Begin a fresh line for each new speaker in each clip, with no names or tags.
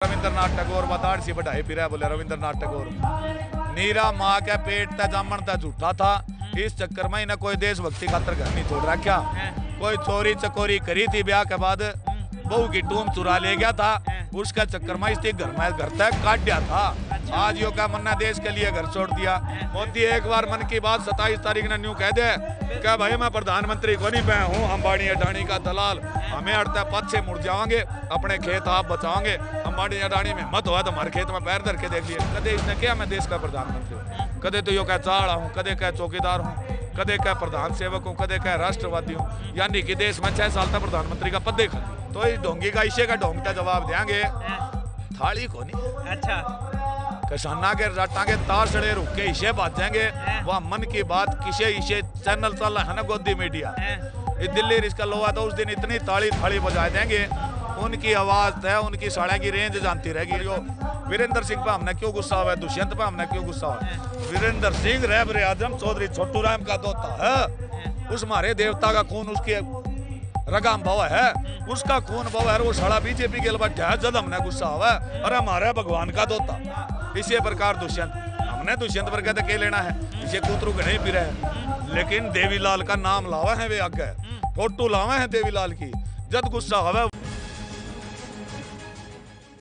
रविंद्रनाथ टैगोर बताड़ सी बढ़ाई फिर बोले रविंद्रनाथ टैगोर नीरा माँ के पेट तक जामन तक झूठा था। इस चक्कर में इन्हें कोई देशभक्ति खातर घर नहीं छोड़ रखा। कोई चोरी चकोरी करी थी ब्याह के बाद, बहू की टूम चुरा ले गया था, उसका चक्कर में इसके घर तक काट दिया था। आज यो का मन्ना देश के लिए घर छोड़ दिया। मोदी एक बार मन की बात 27 तारीख ने न्यू कह दे क्या भाई मैं प्रधानमंत्री को नहीं, मैं हूँ अंबानी अडानी का दलाल, हमें अड़ता पद से मुड़ जाओगे, अपने खेत आप बचाओगे। अंबानी अडानी में मत हुआ तो हमारे खेत में पैर धर के देख लिए। कदे इसने क्या मैं देश का प्रधानमंत्री हूँ, कदे तो यो कह चाड़ा हूँ, कदे कह चौकीदार हूँ, कदे कह प्रधान सेवक हूँ, कदे कह राष्ट्रवादी हूँ। यानी कि देश में 6 साल तक प्रधानमंत्री का पद देखा तो इस ढोंगी का इसे का ढोंग का जवाब देंगे थाली को नहीं। अच्छा किसाना के राटा के तार सड़े रुक के इसे बातेंगे वह मन की बात किसे इसे चैनल चल है ना गोदी मीडिया दिल्ली रिश्का लोआ तो उस दिन इतनी ताली थाली बजा देंगे उनकी आवाज है, उनकी साड़े की रेंज जानती रहेगी। जो वीरेंद्र सिंह पे हमने क्यों गुस्सा हुआ है, दुष्यंत पे हमने क्यों गुस्सा हुआ। वीरेंद्र सिंह रहबर आजम चौधरी छोटू राम का दोता है, उस हमारे देवता का खून उसके रगाम भव है, उसका खून भव है, वो सड़ा बीजेपी के बैठा है जब हमने गुस्सा हुआ है। और हमारे भगवान का दोता इसी प्रकार दुष्यंत, हमने दुष्यंत पर कहते क्या लेना है, इसे कूतरू गढ़े भी रहे, लेकिन देवीलाल का नाम लावा है वे आगे फोटो लावा है देवीलाल की जब गुस्सा हुआ।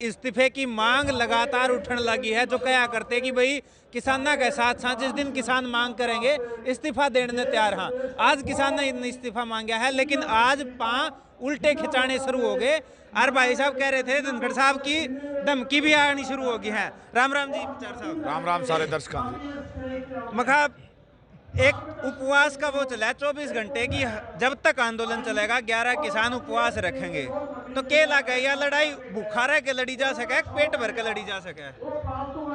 इस्तीफे की मांग लगातार उठने लगी है। जो कहा करते कि भाई किसाना के साथ साथ जिस दिन किसान मांग करेंगे इस्तीफा देने तैयार। हाँ, आज किसान ने इस्तीफा मांगा है, लेकिन आज उल्टे खिंचाने शुरू हो गए। और भाई साहब कह रहे थे धनखड़ साहब की धमकी भी आनी शुरू होगी है। राम राम जी प्रचार साहब।
राम राम सारे दर्शकों जी।
मखा एक उपवास का वो चला है 24 घंटे की, जब तक आंदोलन चलेगा 11 किसान उपवास रखेंगे। तो क्या लगा यह लड़ाई भूखा रह के लड़ी जा सके, पेट भर के लड़ी जा सके?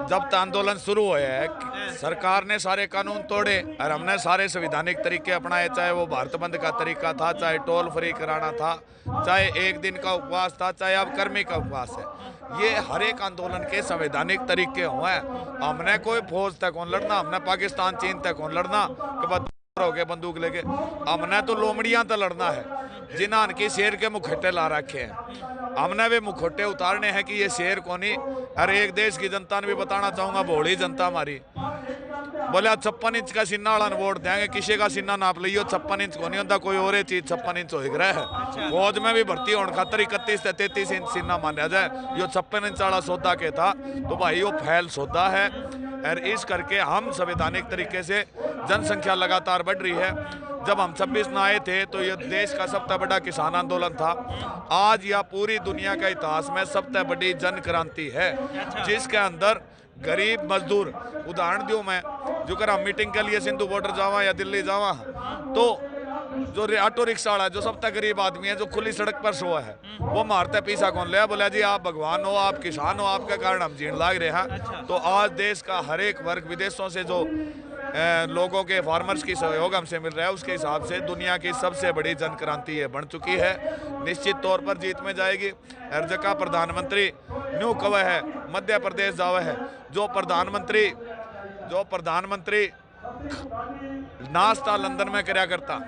जब तक आंदोलन शुरू हुआ है सरकार ने सारे कानून तोड़े और हमने सारे संवैधानिक तरीके अपनाए, चाहे वो भारत बंद का तरीका था, चाहे टोल फ्री कराना था, चाहे एक दिन का उपवास था, चाहे अब कर्मी का उपवास है। ये हर एक आंदोलन के संवैधानिक तरीके हुए हैं। हमने कोई फौज तक कौन लड़ना, हमने पाकिस्तान चीन तक कौन लड़ना के बाद हो गए बंदूक लेके, हमने तो लोमड़ियां तो लड़ना है जिन्हां की शेर के मुखट्टे ला रखे हैं। हमने वे मुखट्टे उतारने हैं कि ये शेर को नहीं। हर एक देश की जनता ने भी बताना चाहूंगा, भोली जनता हमारी बोले 56 इंच का सीना वाला वोट देंगे, किसी का सीना नाप लियो 56 इंच को नहीं होता, कोई और चीज 56 इंच हो गया है। फौज में भी भर्ती होने खातर 31 से 33 इंच सीना माना जाए, यो 56 इंच वाला सौदा के था तो भाई वो फैल सौदा है। और इस करके हम संवैधानिक तरीके से, जनसंख्या लगातार बढ़ रही है। जब हम 26 में आए थे तो ये देश का सबसे बड़ा किसान आंदोलन था। आज यह पूरी दुनिया का इतिहास में सबसे बड़ी जन क्रांति है, जिसके अंदर गरीब मजदूर, उदाहरण दूं मैं, जो कर हम मीटिंग के लिए सिंधु बॉर्डर जावा या दिल्ली जावा तो जो ऑटो रिक्शा वाला जो सबसे गरीब आदमी है, जो खुली सड़क पर सोया है, वो मारते पीछा कौन लिया, बोला जी आप भगवान हो, आप किसान हो, आपके कारण हम जीण लाग रहे हैं। तो आज देश का हर एक वर्ग, विदेशों से जो लोगों के फार्मर्स की सहयोग हमसे मिल रहा है, उसके हिसाब से दुनिया की सबसे बड़ी जन क्रांति ये बन चुकी है। निश्चित तौर पर जीत में जाएगी। हर जगह प्रधानमंत्री न्यू कवा है, मध्य प्रदेश जावा है, जो प्रधानमंत्री नाश्ता लंदन में कराया करता,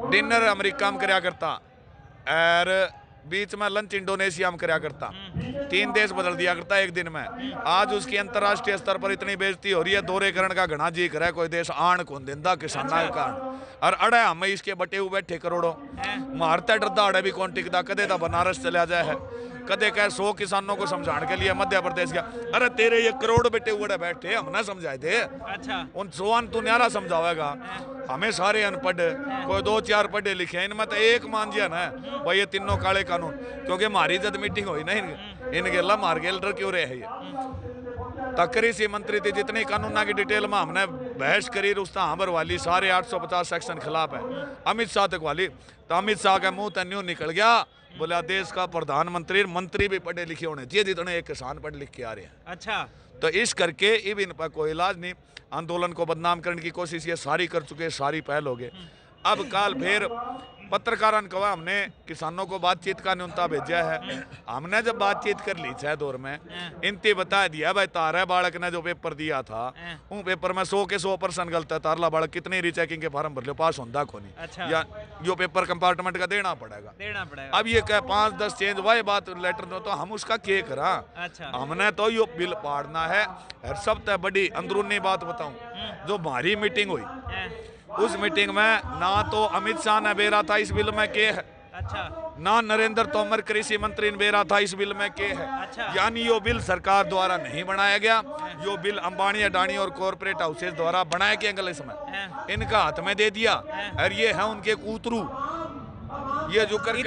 डिनर अमेरिका में कराया करता और बीच में लंच इंडोनेशिया में कराया करता, 3 देश बदल दिया करता एक दिन में। आज उसकी अंतर्राष्ट्रीय स्तर पर इतनी बेइज्जती हो रही है, दौरेकरण का घना जी करे कोई देश आण कौन देंदा किसाना के कारण। और अड़े हमें इसके बटे हुए बैठे करोड़ों मारता डरदा अड़े भी कौन टिकता, कदे तो बनारस चला जाए है, कदे कह 100 किसानों को समझाने के लिए मध्य प्रदेश गया। अरे तेरे ये करोड़ बेटे हुए बैठे हम ना समझाए थे। अच्छा। उन 100 तू न्यारा समझावेगा, हमें सारे अनपढ़, कोई 2-4 पढ़े लिखे, इनमें तो एक मान जिया ना भाई ये तीनों काले कानून, क्योंकि हमारी जब मीटिंग हुई ना इन गेला मार गेल क्यों रहे है ये तकरी सी मंत्री थी, जितनी कानून की डिटेल में हमने बहस करी उसका हमर वाली सारे 850 सेक्शन खिलाफ है। अमित शाह तक वाली तो अमित शाह का मुंह तन्यू निकल गया, बोला देश का प्रधानमंत्री मंत्री भी पढ़े लिखे होने चाहिए जितने एक किसान पढ़ लिख के आ रहे हैं। अच्छा। तो इस करके अब इन पर कोई इलाज नहीं। आंदोलन को बदनाम करने की कोशिश ये सारी कर चुके, सारी पहल हो गए। अब काल फिर पत्रकारों ने कहा हमने किसानों को बातचीत का न्यूनता भेजा है। हमने जब बातचीत कर ली 6 दौर में, इनती बता दिया भाई तारा बालक ने जो पेपर दिया था उन पेपर में 100 के 100% गलत है। तारला बालक कितनी रीचेकिंग के फार्म भर लो, पास होता को नहीं।
अच्छा।
या जो पेपर कंपार्टमेंट का देना पड़ेगा। अब ये क्या 5-10 चेंज वही बात लेटर दो तो हम उसका क्या करा।
अच्छा।
हमने तो यो बिल पाड़ना है। और सबसे बड़ी अंदरूनी बात बताऊं, जो हमारी मीटिंग हुई उस मीटिंग में ना तो अमित शाह ने बेरा था इस बिल में के है।
अच्छा।
ना नरेंद्र तोमर कृषि मंत्री ने बेरा था इस बिल में के है।
अच्छा।
यानी यो बिल सरकार द्वारा नहीं बनाया गया, यो बिल अंबानी अडानी और कॉर्पोरेट हाउसेज द्वारा बनाया गया इंग्लिश में, इनका हाथ में दे दिया। और ये है उनके कूतरू, ये जो कर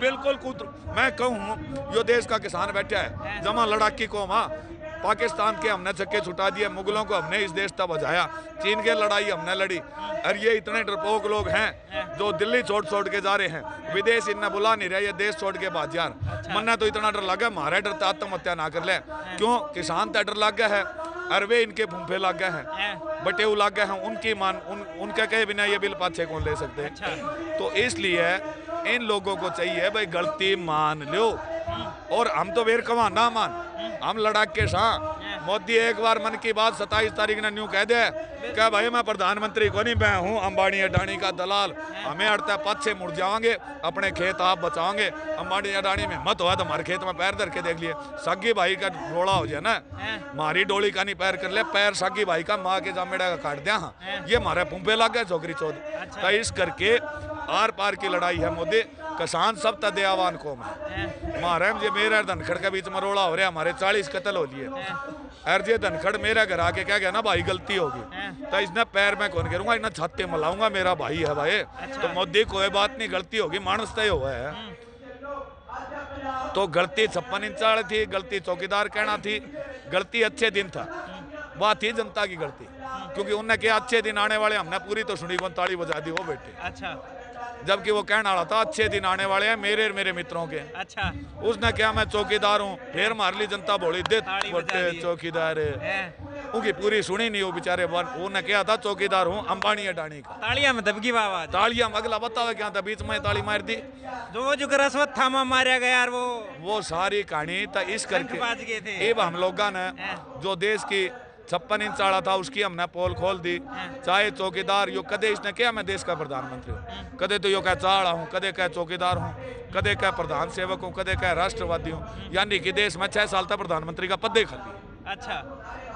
बिल्कुल कूतरू। मैं कहूँ यो देश का किसान बैठा है, जमा लड़ाकी कौम। पाकिस्तान के हमने चक्के छुटा दिए, मुगलों को हमने इस देश तक बजाया, चीन के लड़ाई हमने लड़ी। और ये इतने डरपोक लोग हैं जो दिल्ली छोड़ छोड़ के जा रहे हैं, विदेश इन्हें बुला नहीं रहे, ये देश छोड़ के बात यार। मन्ना तो इतना डर लगा, हमारे डर आत्महत्या ना कर ले। क्यों? किसान तो डर लग गया है, अरवे इनके भूखे लग गए हैं, बटेऊ लग गए हैं, उनकी मान उनके कहे बिना ये बिल पाछे कौन ले सकते हैं। तो इसलिए इन लोगों को चाहिए भाई गलती मान लो, और हम तो बेर कमा ना मान, हम लड़ाक के साथ। मोदी एक बार मन की बात 27 तारीख ने न्यू कह दे क्या भाई मैं प्रधानमंत्री को नहीं, मैं हूँ अंबानी अडानी का दलाल, हमें अड़ता पाछे मुड़ जाओगे, अपने खेत आप बचाओगे। अंबानी अडानी में मत हुआ तो हमारे खेत में पैर धर के देख लिए, सागी भाई का रोड़ा हो जाए ना, हमारी डोली का नहीं पैर कर ले, पैर सागी भाई का माँ के जामेड़ा का काट दिया। हाँ ये हमारे पुंपे लग गए छोकरी चौध। तो इस करके आर पार की लड़ाई है मोदी। किसान सब तो दयावान कौम है। हमारे जे मेरा धनखड़ के बीच में रोड़ा हो रहा है, हमारे 40 कत्ल हो लिए। और जे धनखड़ मेरा घर आके क्या गया ना भाई गलती होगी, तो इसने पैर में कौन करूंगा, इन्हें छाते मलाऊंगा, मेरा भाई है भाई। तो मोदी कोई बात नहीं, गलती होगी, मानस तय हुआ है। तो गलती 56 इंच वाली थी, गलती चौकीदार कहना थी, गलती अच्छे दिन था, बात थी जनता की गलती, क्योंकि उनने क्या अच्छे दिन आने वाले, हमने पूरी तो सुनी को ताली बजा दी वो बेटे। अच्छा। जबकि वो कहने वाला था अच्छे दिन आने वाले हैं मेरे मित्रों के। अच्छा। उसने क्या मैं चौकीदार हूँ, फिर मार ली जनता बोली दे चौकीदार, उनकी पूरी सुनी नहीं वो बेचारे। उन्हें क्या था चौकीदार हूँ अंबानी अडानी का। तालियां में दबकी आवाज, तालियां में अगला बताओ क्या था, बीच में ताली मार दी, जो रसवत थामा मारा गया यार, वो सारी कहानी। तो इस करके अब हम लोगों ने जो देश की 56 इंच वाला था उसकी हमने पोल खोल दी। चाहे चौकीदार यो कदे इसने क्या मैं देश का प्रधानमंत्री हूँ, कदे तो यो कह चाड़ा हूँ, कदे कह चौकीदार हूँ, कदे कह प्रधान सेवक हूँ, कदे कह राष्ट्रवादी हूँ। यानी कि देश में 6 साल तक प्रधानमंत्री का पद ही खाली। अच्छा।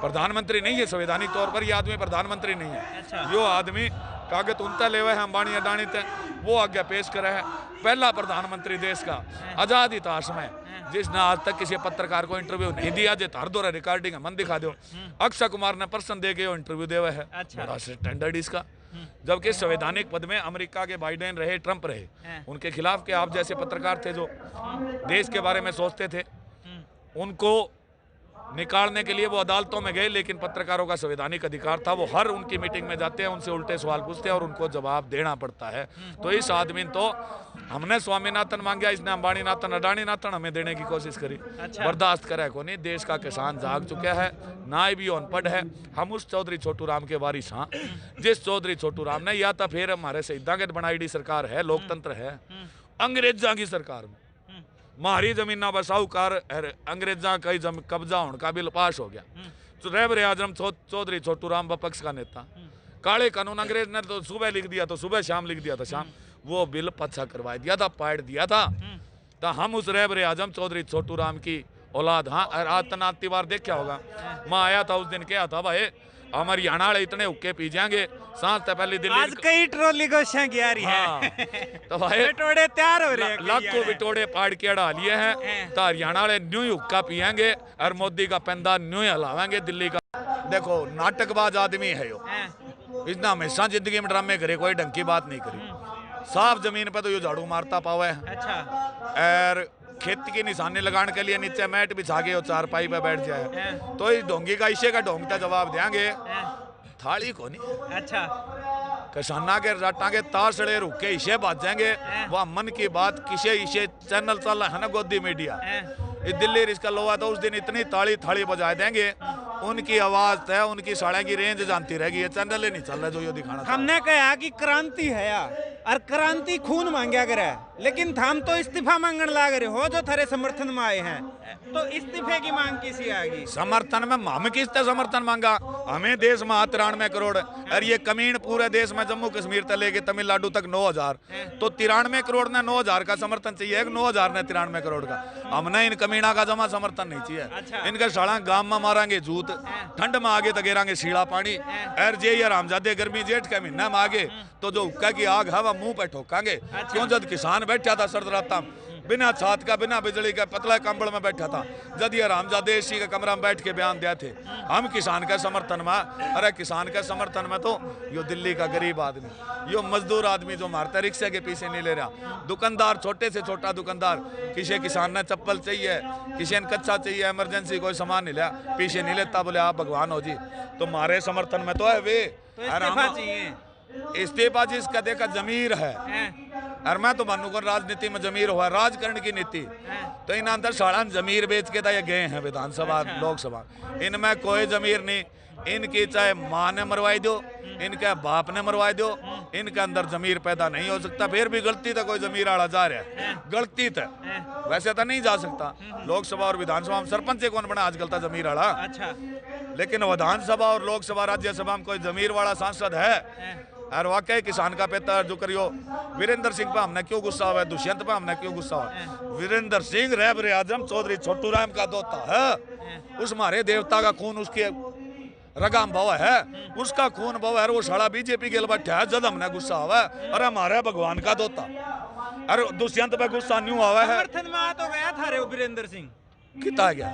प्रधानमंत्री नहीं है संवैधानिक तौर पर, ये आदमी प्रधानमंत्री नहीं है। अच्छा। यो आदमी कागज उनता ले है अंबानी अडानी ते, वो आगे पेश करे है। पहला प्रधानमंत्री देश का आजाद इतिहास में जिसने आज तक किसी पत्रकार को इंटरव्यू नहीं दिया, जे हर दौरा रिकॉर्डिंग है मन दिखा दो। अक्षय कुमार ने पर्सन दे के इंटरव्यू देवा है। अच्छा। बड़ा स्टैंडर्ड इसका। जबकि संवैधानिक पद में अमेरिका के बाइडेन रहे, ट्रंप रहे, उनके खिलाफ के आप जैसे पत्रकार थे जो देश के बारे में सोचते थे, उनको निकालने के लिए वो अदालतों में गए। लेकिन पत्रकारों का संवैधानिक अधिकार था, वो हर उनकी मीटिंग में जाते हैं, उनसे उल्टे सवाल पूछते हैं और उनको जवाब देना पड़ता है। तो इस आदमी तो हमने स्वामीनाथन मांगा, इसने अंबानी नाथन अडानी नाथन हमें देने की कोशिश करी। अच्छा। बर्दाश्त करे को नहीं, देश का किसान जाग चुका है, ना भी अनपढ़ है। हम उस चौधरी छोटू राम के वारिस हाँ, जिस चौधरी छोटू राम ने या तो फिर हमारे शहीदा के बनाई सरकार है, लोकतंत्र है, अंग्रेजा की सरकार में मारी जमीना बसाऊकार अंग्रेजा का कब्जा होने का बिल पास हो गया। तो रहबरे आजम चौधरी छोटू राम विपक्ष का नेता, काले कानून अंग्रेज ने तो सुबह लिख दिया तो सुबह, शाम लिख दिया था शाम, वो बिल पछा करवा दिया था, पाड़ दिया था। तो हम उस रहबरे आजम चौधरी छोटू राम की औलाद हाँ। आज तना तिवार देखा होगा, मैं आया था उस दिन, क्या था भाई हमारे हरियाणा वाले इतने हुक्के पी जाएंगे, सांस तो पहले दिल्ली
आज कई ट्रॉली गोशियां की आ रही है।
हाँ। तो भाई
बिटोड़े तैयार हो रहे हैं,
लाखों बिटोड़े पाड़ के अड़ा लिए हैं। तो हरियाणा वाले न्यू हुक्का पियेंगे और मोदी का पेंदा न्यू हलावेंगे दिल्ली का। देखो नाटकबाज आदमी है यो, इसने हमेशा जिंदगी में ड्रामे करे, कोई ढंग की बात नहीं करी। साफ जमीन पे तो यो झाड़ू मारता पावे। अच्छा। और खेती की निशानी लगाने के लिए नीचे मैट बिछा के चार पाई पे बैठ जाए, तो इस ढोंगी का इसे का ढोंग का जवाब देंगे, थाली को नहीं। अच्छा। किसाना के राटा के तासड़े रुके इसे बात जाएंगे, वह मन की बात किसे इसे चैनल चल है ना गोदी मीडिया, इस दिल्ली रिश्का लोहा तो उस दिन इतनी ताली थाली बजा देंगे, उनकी आवाज है, उनकी साड़े की रेंज जानती रहेगी, ये चैनल ही नहीं चल रहा जो ये दिखाना।
हमने कहा कि क्रांति है यार, और क्रांति खून मांग्या करे, लेकिन थाम तो इस्तीफा मांगन लाग रहे हो जो थारे समर्थन में आए हैं, तो इस्तीफे की मांग किसी आएगी?
समर्थन में हम किससे समर्थन मांगा? हमें देश में 93 करोड़ और ये कमीन पूरे देश में जम्मू कश्मीर तक लेके तमिलनाडु तक 9000, तो 93 करोड़ ने 9000 का समर्थन चाहिए, 9000 ने 93 करोड़ का। हमने इन कमीना का जमा समर्थन नहीं चाहिए।
अच्छा।
इनके साड़ा गांव में मारांगे जूत, ठंड में आगे तगेरांगे शीला पानी, और जे ये रामजादे गर्मी जेठ के महीने में आगे तो जो हुक्का की आग है वह मुंह पे ठोकांगे। क्यों? जब किसान बैठा था सर्द रात बिना छात का बिना बिजली का पतला कंबल में बैठा था, जब ये रामजादे एसी के कमरा में बैठ के बयान दिया थे हम किसान के समर्थन में। अरे किसान के समर्थन में तो यो दिल्ली का गरीब आदमी, यो मजदूर आदमी जो मारता रिक्शे के पीछे नहीं ले रहा, दुकानदार छोटे से छोटा दुकानदार, किसी किसान ने चप्पल चाहिए, किसी ने कच्चा चाहिए, इमरजेंसी कोई सामान नहीं लिया, पीछे नहीं लेता, बोले आप भगवान हो जी। तो मारे समर्थन में तो है वे
तो इस्तीफा चाहिए।
इस्तीफा जिसका देखा जमीर है, और मैं तो मानू को राजनीति में जमीर हुआ राजकरण की नीति, तो इन अंदर साड़ा जमीर बेच के ये गए हैं विधानसभा लोकसभा। इनमें कोई जमीर नहीं, इनकी चाहे माँ ने मरवाई दो, इनके बाप ने मरवाई दो, इनके अंदर जमीर पैदा नहीं हो सकता। फिर भी गलती तो कोई जमीर आड़ा जा रहा है, गलती तो वैसे तो नहीं जा सकता। लोकसभा और विधानसभा में सरपंच कौन बना आजकल तो जमीर आड़ा।
अच्छा।
लेकिन विधानसभा और लोकसभा राज्यसभा में कोई जमीर वाला सांसद है। और वाकई किसान का पेता जो करियो, वीरेंद्र सिंह पे हमने क्यों गुस्सा हुआ है, दुष्यंत पे हमने क्यों गुस्सा हुआ? वीरेंद्र सिंह रहबर आजम चौधरी छोटू राम का दोता है, उस हमारे देवता का खून उसके रगाम बवा है, उसका खून बवा है, वो साला बीजेपी के बैठा है, जब हमने गुस्सा हुआ है। अरे हमारे भगवान का दोता, अरे दुष्यंत पे गुस्सा नहीं हुआ है।
समर्थन में आ तो गया था रे वीरेंद्र सिंह,
कितना गया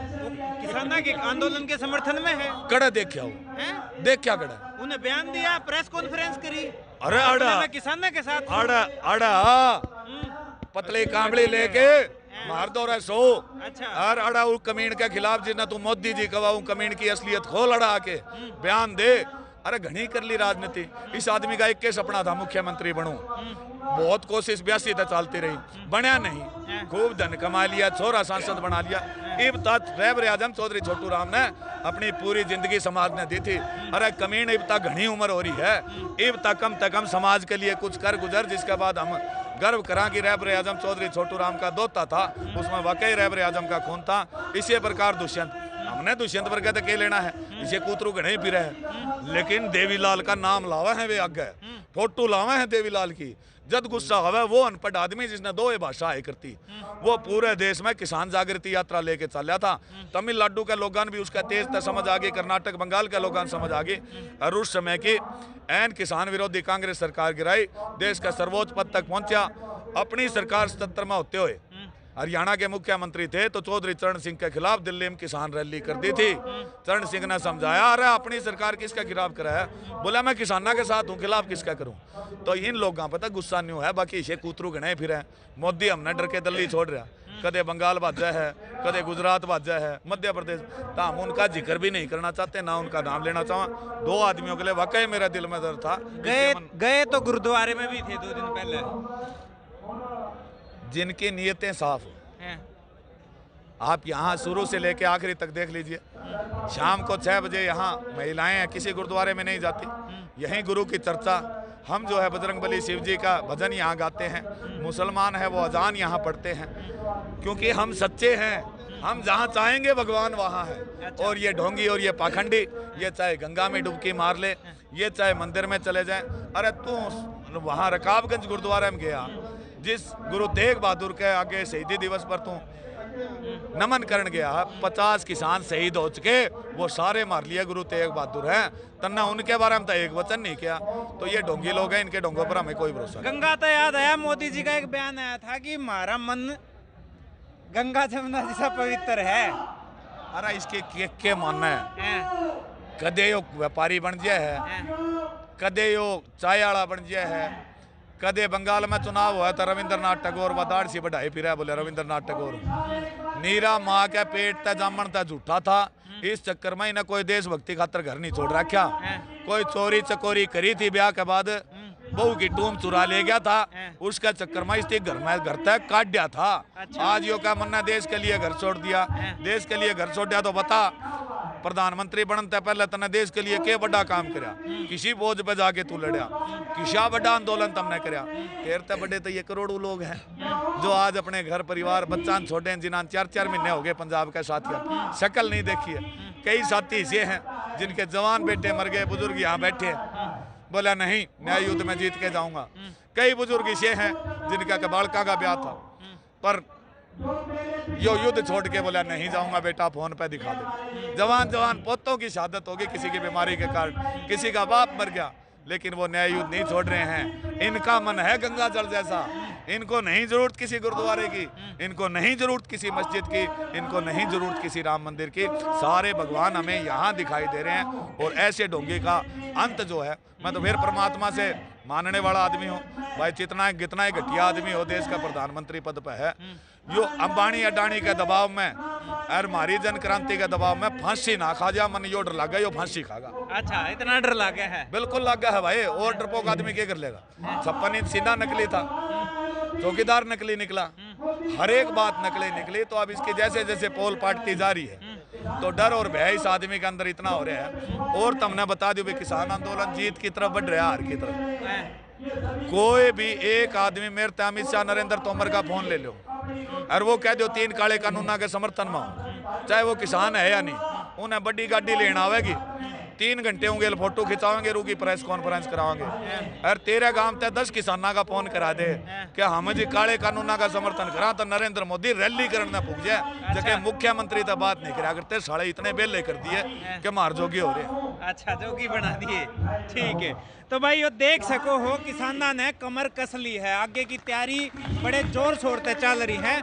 किसाना के आंदोलन के समर्थन में है।
कड़े देख क्या देख क्या कड़े,
उन्हें बयान दिया, प्रेस कॉन्फ्रेंस करी।
अरे अड़ा
किसाना के साथ
अड़ा अड़ा पतले कांबड़ी लेके मार दो रहे सो।
अच्छा।
और अड़ा वो कमीन के खिलाफ जिन्हें तू मोदी जी कवा कमीन की असलियत खोल अड़ा के बयान दे। अरे घनी कर ली राजनीति। इस आदमी का एक सपना था मुख्यमंत्री बनूं, बहुत कोशिश 82 तक चलती रही, बनया नहीं, खूब धन कमा लिया, छोरा सांसद बना लिया। इब तक रहबर आजम चौधरी छोटू राम ने अपनी पूरी जिंदगी समाज ने दी थी। अरे कमीन इब तक घनी उम्र हो रही है, इब तक कम समाज के लिए कुछ कर गुजर, जिसके बाद हम गर्व करा कि रहबर आजम चौधरी छोटू राम का दोता था, उसमें वाकई रहबर आजम का खून था। इसी प्रकार दुष्यंत, हमने दुष्यंत पर कहते के लेना है, इसे कूतरू घने पी रहे हैं, लेकिन देवीलाल का नाम लावा है वे आगे, फोटो लावा है देवीलाल की। जब गुस्सा हुआ वो अनपढ़ आदमी जिसने दो भाषा आए करती, वो पूरे देश में किसान जागृति यात्रा लेके चल था। तमिलनाडु के लोगों भी उसका तेज समझ आ गई, कर्नाटक बंगाल के लोगों समझ आ गई। और उस समय की एन किसान विरोधी कांग्रेस सरकार गिराई, देश का सर्वोच्च पद तक पहुंचा। अपनी सरकार 77 में होते हुए हरियाणा के मुख्यमंत्री थे तो चौधरी चरण सिंह के खिलाफ दिल्ली में किसान रैली कर दी थी। चरण सिंह ने समझाया, अरे अपनी सरकार किसका खिलाफ करा है? बोला मैं किसाना के साथ हूँ, खिलाफ किसका करूँ? तो इन लोगों पता गुस्सा नहीं है, बाकी इसे कूतरू घने फिर है। मोदी हमने डर के दिल्ली छोड़ रहा, कदे बंगाल भाजा है, कदे गुजरात भाजा है, मध्य प्रदेश, तो हम उनका जिक्र भी नहीं करना चाहते, ना उनका नाम लेना चाहवा। दो आदमियों के लिए वाकई मेरा दिल में दर्द था।
गए तो गुरुद्वारे में भी थे 2 दिन पहले।
जिनकी नीयतें साफ हो, आप यहाँ शुरू से लेके आखिरी तक देख लीजिए। शाम को 6 बजे यहाँ महिलाएं हैं, किसी गुरुद्वारे में नहीं जाती, यहीं गुरु की चर्चा। हम जो है बजरंगबली शिव जी का भजन यहाँ गाते हैं, मुसलमान है वो अजान यहाँ पढ़ते हैं, क्योंकि हम सच्चे हैं। हम जहाँ चाहेंगे भगवान वहाँ है। और ये ढोंगी और ये पाखंडी, ये चाहे गंगा में डुबकी मार ले, ये चाहे मंदिर में चले जाए। अरे तू वहाँ रकाबगंज गुरुद्वारे में गया, जिस गुरु तेग बहादुर के आगे शहीदी दिवस पर तू नमन करने गया, 50 किसान शहीद हो चुके, वो सारे मार लिए गुरु तेग बहादुर हैं, तन्ना उनके बारे में तो एक वचन नहीं किया। तो ये ढोंगी लोग हैं, इनके ढोंगों पर हमें कोई भरोसा नहीं।
गंगा तो याद आया, मोदी जी का एक बयान आया था कि हमारा मन गंगा जमुना जैसा पवित्र है।
अरे इसके के मानना है, कदे यो व्यापारी बन गया है, कदे यो चाय वाला बन गया है, कदे बंगाल में चुनाव हुआ था रविंद्रनाथ टैगोर वदाड़ सी बढ़ाई फिर बोले रविंद्रनाथ टैगोर नीरा माँ के पेट तक जामन तक झूठा था। इस चक्कर में इन्हें कोई देशभक्ति खातर घर नहीं छोड़ रखा, कोई चोरी चकोरी करी थी, ब्याह के बाद बहू की टूम चुरा ले गया था, उसका चक्कर में इसके घर तक काट दिया था। आज यो का मन्ना देश के लिए घर छोड़ दिया, देश के लिए घर छोड़ दिया। तो बता प्रधानमंत्री बनते पहले तने देश के लिए के बड़ा काम करया, किसी बोझ पे जाके तू लड़या, किसा बड़ा आंदोलन तुमने करया। तेरते बड़े तो ये करोड़ों लोग हैं जो आज अपने घर परिवार बच्चा छोटे हैं, जिन्हें 4-4 महीने हो गए पंजाब के साथियों शक्ल नहीं देखी है। कई साथी ऐसे हैं जिनके जवान बेटे मर गए, बुजुर्ग यहाँ बैठे हैं, बोला नहीं न्याय युद्ध में जीत के जाऊंगा। कई बुजुर्ग ऐसे हैं जिनका बालका का ब्याह था, पर यो युद्ध छोड़ के बोला नहीं जाऊंगा बेटा, फोन पे दिखा दे। जवान पोतों की शहादत होगी किसी की बीमारी के कारण, किसी का बाप मर गया, लेकिन वो न्याय युद्ध नहीं छोड़ रहे हैं। इनका मन है गंगा जल जैसा, इनको नहीं जरूरत किसी गुरुद्वारे की, इनको नहीं जरूरत किसी मस्जिद की, इनको नहीं जरूरत किसी राम मंदिर की। सारे भगवान हमें यहाँ दिखाई दे रहे हैं। और ऐसे ढोंगे का अंत जो है, मैं तो फिर परमात्मा से मानने वाला आदमी हूँ भाई, जितना ही घटिया आदमी हो देश का प्रधानमंत्री पद पर है, यो अंबानी अडानी के दबाव में और हमारी जन क्रांति के दबाव में फांसी ना खा जा, मन यो डर लग गया यो फांसी खागा।
अच्छा, इतना डर लग गया है?
बिल्कुल लग गया है भाई, और डरपोक आदमी क्या कर लेगा। 56 इंच सीना नकली था, चौकीदार नकली निकला, हर एक बात नकली निकली। तो अब इसकी जैसे जैसे पोल पाटती जा रही है तो डर और भय इस आदमी के अंदर इतना हो रहा है। और तुमने बता दियो किसान आंदोलन जीत की तरफ बढ़ रहा है, हार की तरफ। कोई भी एक आदमी मेरे ते अमित शाह नरेंद्र तोमर का फोन ले लो और वो कह दो 3 काले कानूना के समर्थन में हो, चाहे वो किसान है या नहीं, उन्हें बड़ी गाड़ी लेना आवेगी, 3 घंटे होंगे, फोटो खिंचाओगे, रूकी प्रेस कॉन्फ्रेंस कराओगे। और तेरे गांव ते 10 किसाना का फोन करा दे कि हम जी काले कानूना का समर्थन करा तो नरेंद्र मोदी रैली करने पूछ जाए। जबकि मुख्यमंत्री तो बात नहीं करा करते, साढ़े इतने बेले कर दिए कि मार जोगी हो रहे।
अच्छा, जोगी बना दिए, ठीक है। तो भाई यो देख सको हो किसाना ने कमर कस ली है, आगे की तैयारी बड़े जोर शोर से चल रही है।